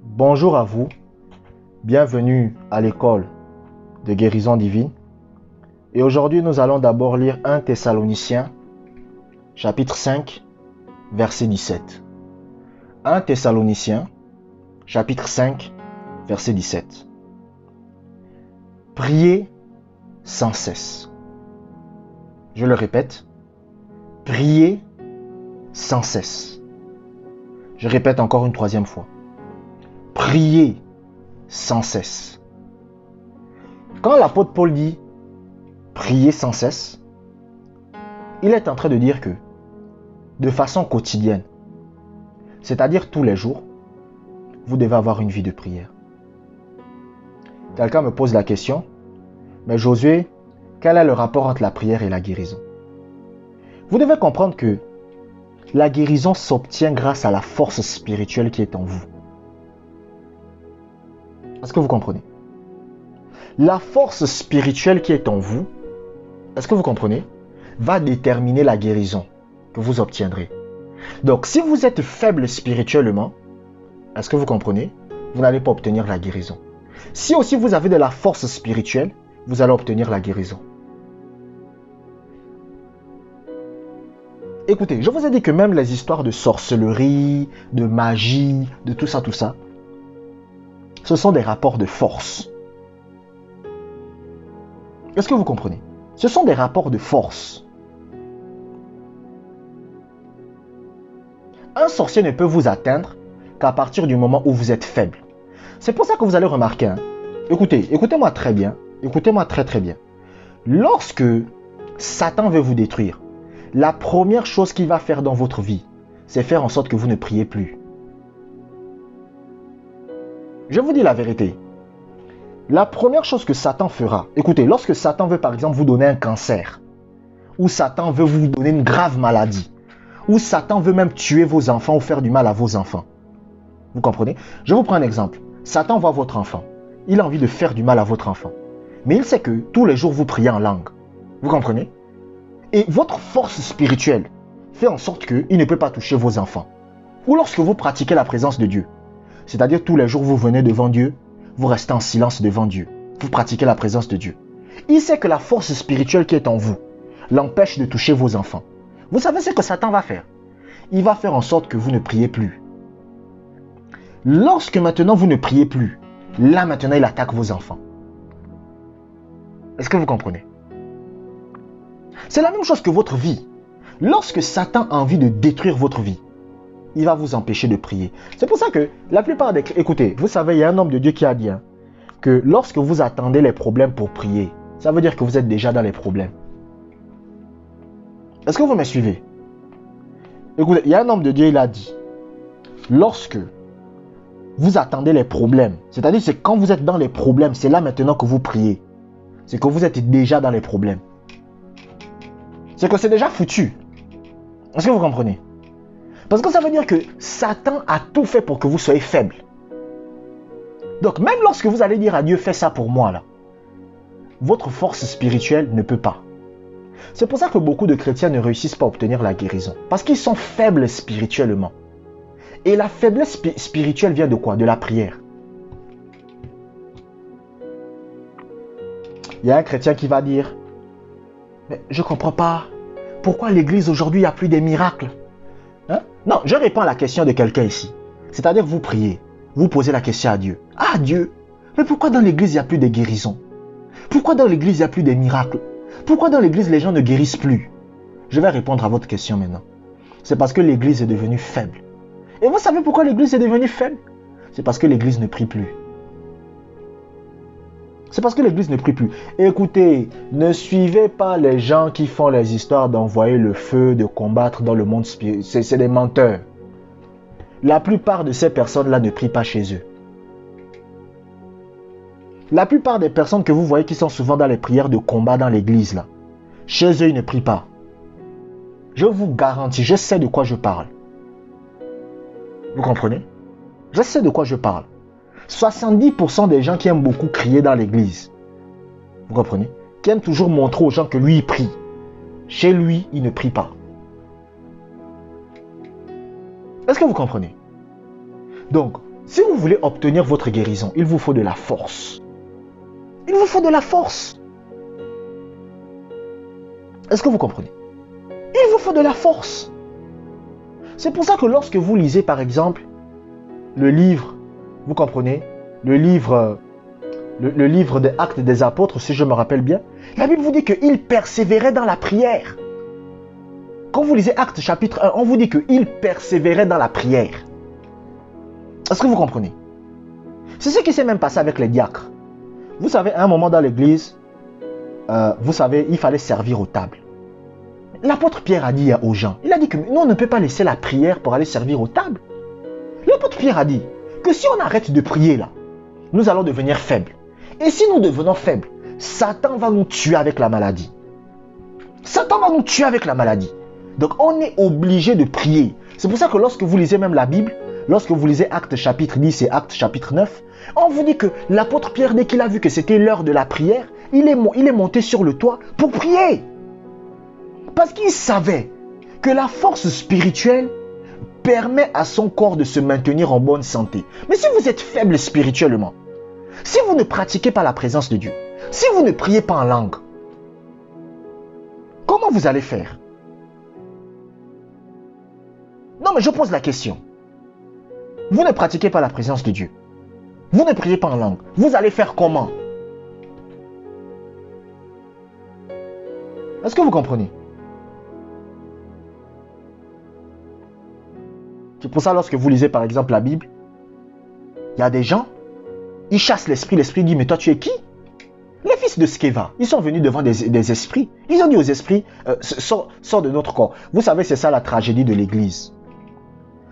Bonjour à vous, bienvenue à l'école de guérison divine. Et aujourd'hui, nous allons d'abord lire 1 Thessaloniciens, chapitre 5, verset 17. 1 Thessaloniciens, chapitre 5, verset 17. Priez sans cesse. Je le répète, priez sans cesse. Je répète encore une troisième fois. Priez sans cesse. Quand l'apôtre Paul dit prier sans cesse, il est en train de dire que de façon quotidienne, c'est-à-dire tous les jours, vous devez avoir une vie de prière. Quelqu'un me pose la question, mais Josué, quel est le rapport entre la prière et la guérison? Vous devez comprendre que la guérison s'obtient grâce à la force spirituelle qui est en vous. Est-ce que vous comprenez? La force spirituelle qui est en vous, est-ce que vous comprenez, va déterminer la guérison que vous obtiendrez. Donc, si vous êtes faible spirituellement, est-ce que vous comprenez, vous n'allez pas obtenir la guérison. Si aussi vous avez de la force spirituelle, vous allez obtenir la guérison. Écoutez, je vous ai dit que même les histoires de sorcellerie, de magie, de tout ça, ce sont des rapports de force. Est-ce que vous comprenez? Ce sont des rapports de force. Un sorcier ne peut vous atteindre qu'à partir du moment où vous êtes faible. C'est pour ça que vous allez remarquer, écoutez-moi très bien, écoutez-moi très très bien. Lorsque Satan veut vous détruire, la première chose qu'il va faire dans votre vie, c'est faire en sorte que vous ne priez plus. Je vous dis la vérité. La première chose que Satan fera, écoutez, lorsque Satan veut par exemple vous donner un cancer, ou Satan veut vous donner une grave maladie, ou Satan veut même tuer vos enfants ou faire du mal à vos enfants. Vous comprenez? Je vous prends un exemple. Satan voit votre enfant. Il a envie de faire du mal à votre enfant. Mais il sait que tous les jours vous priez en langue. Vous comprenez? Et votre force spirituelle fait en sorte qu'il ne peut pas toucher vos enfants. Ou lorsque vous pratiquez la présence de Dieu, c'est-à-dire tous les jours vous venez devant Dieu, vous restez en silence devant Dieu. Vous pratiquez la présence de Dieu. Il sait que la force spirituelle qui est en vous l'empêche de toucher vos enfants. Vous savez ce que Satan va faire? Il va faire en sorte que vous ne priez plus. Lorsque maintenant vous ne priez plus, là maintenant il attaque vos enfants. Est-ce que vous comprenez? C'est la même chose que votre vie. Lorsque Satan a envie de détruire votre vie, il va vous empêcher de prier. C'est pour ça que la plupart des... Écoutez, vous savez, il y a un homme de Dieu qui a dit que lorsque vous attendez les problèmes pour prier, ça veut dire que vous êtes déjà dans les problèmes. Est-ce que vous me suivez? Écoutez, il y a un homme de Dieu, il a dit, lorsque vous attendez les problèmes, c'est-à-dire c'est quand vous êtes dans les problèmes, c'est là maintenant que vous priez. C'est que vous êtes déjà dans les problèmes. C'est que c'est déjà foutu. Est-ce que vous comprenez? Parce que ça veut dire que Satan a tout fait pour que vous soyez faible. Donc même lorsque vous allez dire à Dieu, fais ça pour moi là, votre force spirituelle ne peut pas. C'est pour ça que beaucoup de chrétiens ne réussissent pas à obtenir la guérison. Parce qu'ils sont faibles spirituellement. Et la faiblesse spirituelle vient de quoi? De la prière. Il y a un chrétien qui va dire, mais je ne comprends pas, pourquoi l'église aujourd'hui, il n'y a plus des miracles? Non, je réponds à la question de quelqu'un ici. C'est-à-dire vous priez, vous posez la question à Dieu. Ah Dieu, mais pourquoi dans l'église, il n'y a plus de guérison? Pourquoi dans l'église, il n'y a plus des miracles? Pourquoi dans l'église, les gens ne guérissent plus? Je vais répondre à votre question maintenant. C'est parce que l'église est devenue faible. Et vous savez pourquoi l'église est devenue faible? C'est parce que l'église ne prie plus. C'est parce que l'église ne prie plus. Écoutez, ne suivez pas les gens qui font les histoires d'envoyer le feu, de combattre dans le monde spirituel. C'est des menteurs. La plupart de ces personnes-là ne prient pas chez eux. La plupart des personnes que vous voyez qui sont souvent dans les prières de combat dans l'église, là, chez eux, ils ne prient pas. Je vous garantis, je sais de quoi je parle. Vous comprenez? Je sais de quoi je parle. 70% des gens qui aiment beaucoup crier dans l'église, vous comprenez, qui aiment toujours montrer aux gens que lui il prie, chez lui il ne prie pas. Est-ce que vous comprenez? Donc, Si vous voulez obtenir votre guérison, il vous faut de la force. Il vous faut de la force. Est-ce que vous comprenez? Il vous faut de la force. C'est pour ça que lorsque vous lisez par exemple le livre, vous comprenez, le livre des Actes des Apôtres, si je me rappelle bien, la Bible vous dit qu'il persévérait dans la prière. Quand vous lisez Actes chapitre 1, on vous dit qu'il persévérait dans la prière. Est-ce que vous comprenez? C'est ce qui s'est même passé avec les diacres. Vous savez, à un moment dans l'église, vous savez, il fallait servir aux tables. L'apôtre Pierre a dit aux gens, il a dit que nous, on ne peut pas laisser la prière pour aller servir aux tables. L'apôtre Pierre a dit que si on arrête de prier là, nous allons devenir faibles. Et si nous devenons faibles, Satan va nous tuer avec la maladie. Satan va nous tuer avec la maladie. Donc on est obligé de prier. C'est pour ça que lorsque vous lisez même la Bible, lorsque vous lisez Actes chapitre 10 et Actes chapitre 9, on vous dit que l'apôtre Pierre, dès qu'il a vu que c'était l'heure de la prière, il est monté sur le toit pour prier. Parce qu'il savait que la force spirituelle permet à son corps de se maintenir en bonne santé. Mais si vous êtes faible spirituellement, si vous ne pratiquez pas la présence de Dieu, si vous ne priez pas en langue, comment vous allez faire? Non, mais je pose la question. Vous ne pratiquez pas la présence de Dieu. Vous ne priez pas en langue. Vous allez faire comment? Est-ce que vous comprenez? C'est pour ça, lorsque vous lisez par exemple la Bible, il y a des gens, ils chassent l'esprit. L'esprit dit, mais toi tu es qui? Les fils de Sceva, ils sont venus devant des esprits. Ils ont dit aux esprits, sors de notre corps. Vous savez, c'est ça la tragédie de l'église.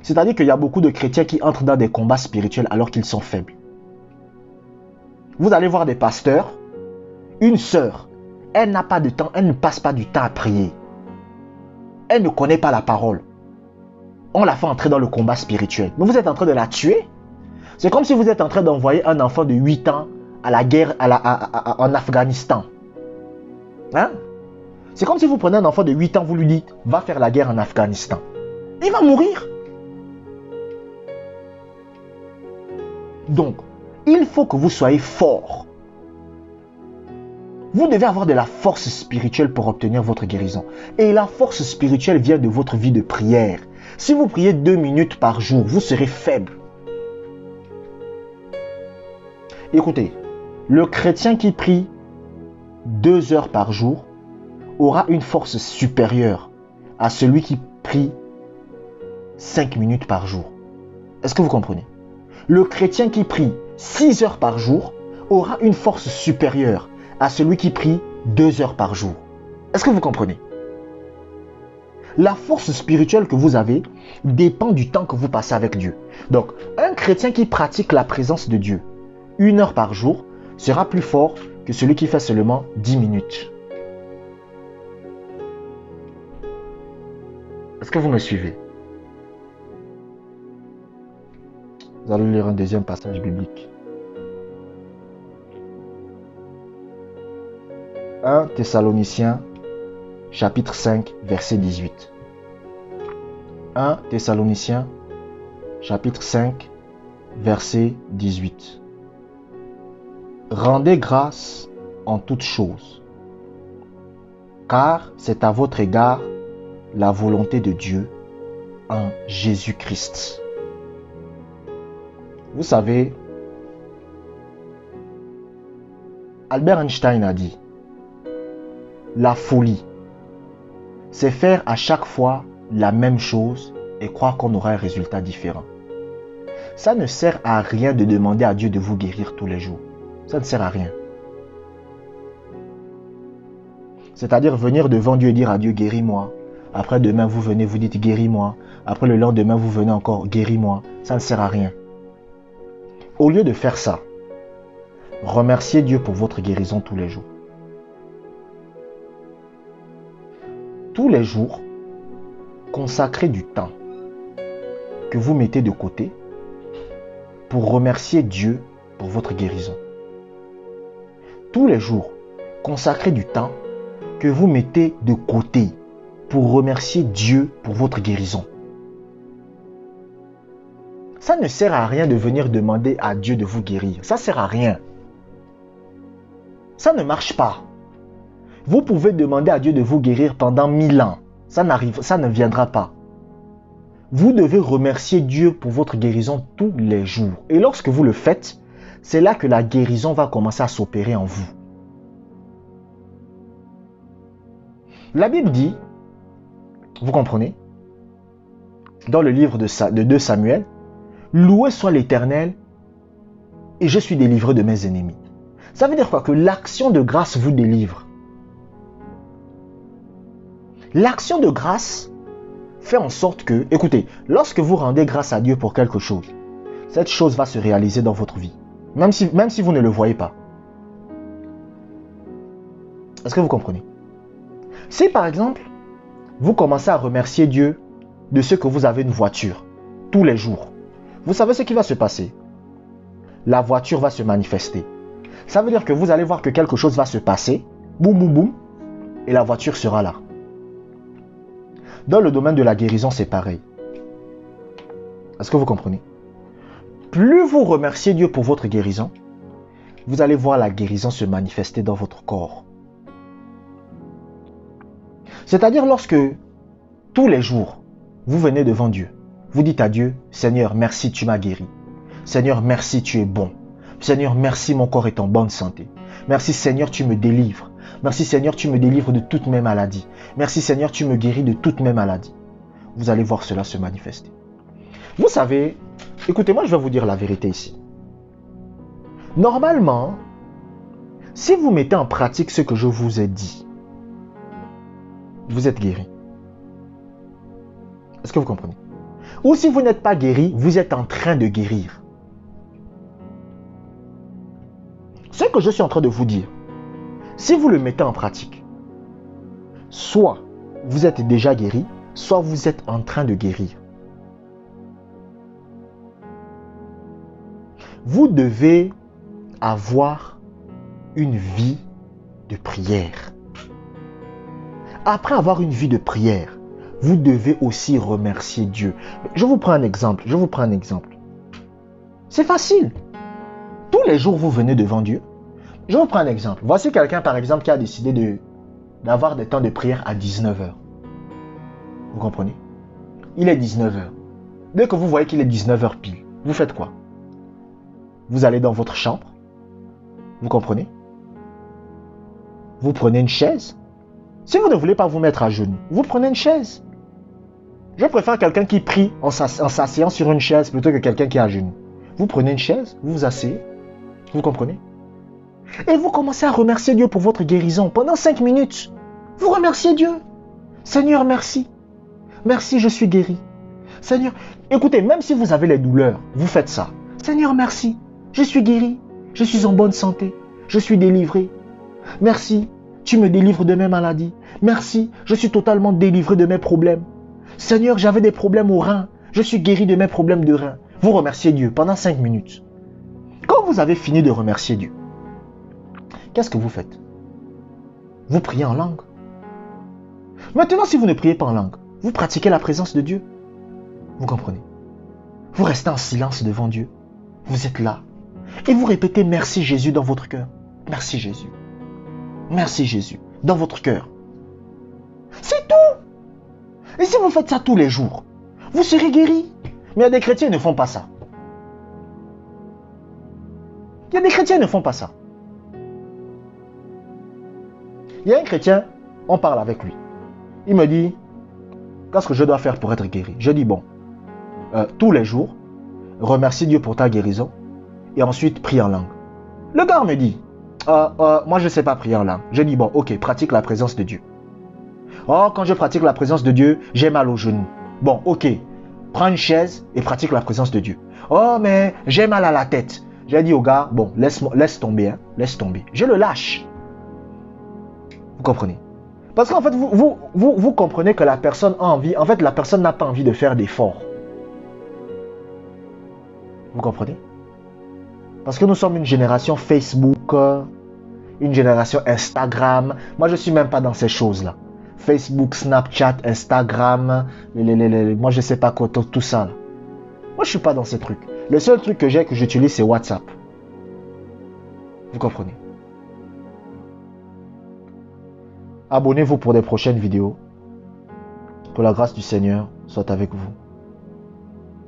C'est-à-dire qu'il y a beaucoup de chrétiens qui entrent dans des combats spirituels alors qu'ils sont faibles. Vous allez voir des pasteurs, une sœur, elle n'a pas de temps, elle ne passe pas du temps à prier. Elle ne connaît pas la parole. On la fait entrer dans le combat spirituel. Mais vous êtes en train de la tuer. C'est comme si vous êtes en train d'envoyer un enfant de 8 ans à la guerre en Afghanistan. Hein? C'est comme si vous prenez un enfant de 8 ans, vous lui dites, va faire la guerre en Afghanistan. Il va mourir. Donc, il faut que vous soyez fort. Vous devez avoir de la force spirituelle pour obtenir votre guérison. Et la force spirituelle vient de votre vie de prière. Si vous priez 2 minutes par jour, vous serez faible. Écoutez, le chrétien qui prie 2 heures par jour aura une force supérieure à celui qui prie 5 minutes par jour. Est-ce que vous comprenez? Le chrétien qui prie 6 heures par jour aura une force supérieure à celui qui prie 2 heures par jour. Est-ce que vous comprenez? La force spirituelle que vous avez dépend du temps que vous passez avec Dieu. Donc, un chrétien qui pratique la présence de Dieu 1 heure par jour sera plus fort que celui qui fait seulement 10 minutes. Est-ce que vous me suivez? Nous allons lire un deuxième passage biblique. 1 Thessaloniciens, chapitre 5, verset 18. 1 Thessaloniciens, chapitre 5, verset 18. Rendez grâce en toutes choses, car c'est à votre égard la volonté de Dieu en Jésus-Christ. Vous savez, Albert Einstein a dit, la folie, c'est faire à chaque fois la même chose et croire qu'on aura un résultat différent. Ça ne sert à rien de demander à Dieu de vous guérir tous les jours. Ça ne sert à rien. C'est-à-dire venir devant Dieu et dire à Dieu, guéris-moi. Après demain, vous venez, vous dites, guéris-moi. Après le lendemain, vous venez encore, guéris-moi. Ça ne sert à rien. Au lieu de faire ça, remerciez Dieu pour votre guérison tous les jours. Tous les jours, consacrez du temps que vous mettez de côté pour remercier Dieu pour votre guérison. Tous les jours, consacrez du temps que vous mettez de côté pour remercier Dieu pour votre guérison. Ça ne sert à rien de venir demander à Dieu de vous guérir. Ça ne sert à rien. Ça ne marche pas. Vous pouvez demander à Dieu de vous guérir pendant 1000 ans. Ça ne viendra pas. Vous devez remercier Dieu pour votre guérison tous les jours. Et lorsque vous le faites, c'est là que la guérison va commencer à s'opérer en vous. La Bible dit, vous comprenez, dans le livre de 2 Samuel, « Loué soit l'Éternel, et je suis délivré de mes ennemis. » Ça veut dire quoi? Que l'action de grâce vous délivre. L'action de grâce fait en sorte que, écoutez, lorsque vous rendez grâce à Dieu pour quelque chose, cette chose va se réaliser dans votre vie. Même si vous ne le voyez pas. Est-ce que vous comprenez? Si par exemple, vous commencez à remercier Dieu de ce que vous avez une voiture tous les jours, vous savez ce qui va se passer? La voiture va se manifester. Ça veut dire que vous allez voir que quelque chose va se passer, boum boum boum, et la voiture sera là. Dans le domaine de la guérison, c'est pareil. Est-ce que vous comprenez? Plus vous remerciez Dieu pour votre guérison, vous allez voir la guérison se manifester dans votre corps. C'est-à-dire lorsque, tous les jours, vous venez devant Dieu, vous dites à Dieu, « Seigneur, merci, tu m'as guéri. Seigneur, merci, tu es bon. Seigneur, merci, mon corps est en bonne santé. Merci, Seigneur, tu me délivres. Merci, Seigneur, tu me délivres de toutes mes maladies. Merci, Seigneur, tu me guéris de toutes mes maladies. » Vous allez voir cela se manifester. Vous savez, écoutez-moi, je vais vous dire la vérité ici. Normalement, si vous mettez en pratique ce que je vous ai dit, vous êtes guéri. Est-ce que vous comprenez? Ou si vous n'êtes pas guéri, vous êtes en train de guérir. Ce que je suis en train de vous dire, si vous le mettez en pratique, soit vous êtes déjà guéri, soit vous êtes en train de guérir. Vous devez avoir une vie de prière. Après avoir une vie de prière, vous devez aussi remercier Dieu. Je vous prends un exemple. C'est facile. Tous les jours, vous venez devant Dieu. Je vous prends un exemple. Voici quelqu'un, par exemple, qui a décidé d'avoir des temps de prière à 19h. Vous comprenez? Il est 19h. Dès que vous voyez qu'il est 19h pile, vous faites quoi? Vous allez dans votre chambre. Vous comprenez? Vous prenez une chaise. Si vous ne voulez pas vous mettre à genoux, vous prenez une chaise. Je préfère quelqu'un qui prie en s'asseyant sur une chaise plutôt que quelqu'un qui est à genoux. Vous prenez une chaise, vous vous asseyez. Vous comprenez? Et vous commencez à remercier Dieu pour votre guérison. Pendant 5 minutes, vous remerciez Dieu. Seigneur, merci. Merci, je suis guéri. Seigneur, écoutez, même si vous avez les douleurs, vous faites ça. Seigneur, merci. Je suis guéri. Je suis en bonne santé. Je suis délivré. Merci. Tu me délivres de mes maladies. Merci. Je suis totalement délivré de mes problèmes. Seigneur, j'avais des problèmes aux reins. Je suis guéri de mes problèmes de reins. Vous remerciez Dieu pendant 5 minutes. Quand vous avez fini de remercier Dieu, qu'est-ce que vous faites? Vous priez en langue. Maintenant, si vous ne priez pas en langue, vous pratiquez la présence de Dieu. Vous comprenez? Vous restez en silence devant Dieu. Vous êtes là. Et vous répétez merci Jésus dans votre cœur. Merci Jésus. Merci Jésus. Dans votre cœur. C'est tout. Et si vous faites ça tous les jours, vous serez guéri. Mais il y a des chrétiens qui ne font pas ça. Il y a des chrétiens qui ne font pas ça. Il y a un chrétien, on parle avec lui. Il me dit, qu'est-ce que je dois faire pour être guéri? Je dis, bon, tous les jours, remercie Dieu pour ta guérison et ensuite prie en langue. Le gars me dit, moi je ne sais pas prier en langue. Je dis, bon, ok, pratique la présence de Dieu. Oh, quand je pratique la présence de Dieu, j'ai mal aux genoux. Bon, ok, prends une chaise et pratique la présence de Dieu. Oh, mais j'ai mal à la tête. J'ai dit au gars, bon, laisse tomber, hein, laisse tomber. Je le lâche. Vous comprenez? Parce qu'en fait, vous comprenez que la personne a envie, en fait, la personne n'a pas envie de faire d'efforts. Vous comprenez? Parce que nous sommes une génération Facebook, une génération Instagram. Moi, je ne suis même pas dans ces choses-là. Facebook, Snapchat, Instagram, moi, je ne sais pas quoi, tout ça. Moi, je ne je suis pas dans ces trucs. Le seul truc que j'ai, que j'utilise, c'est WhatsApp. Vous comprenez? Abonnez-vous pour des prochaines vidéos. Que la grâce du Seigneur soit avec vous.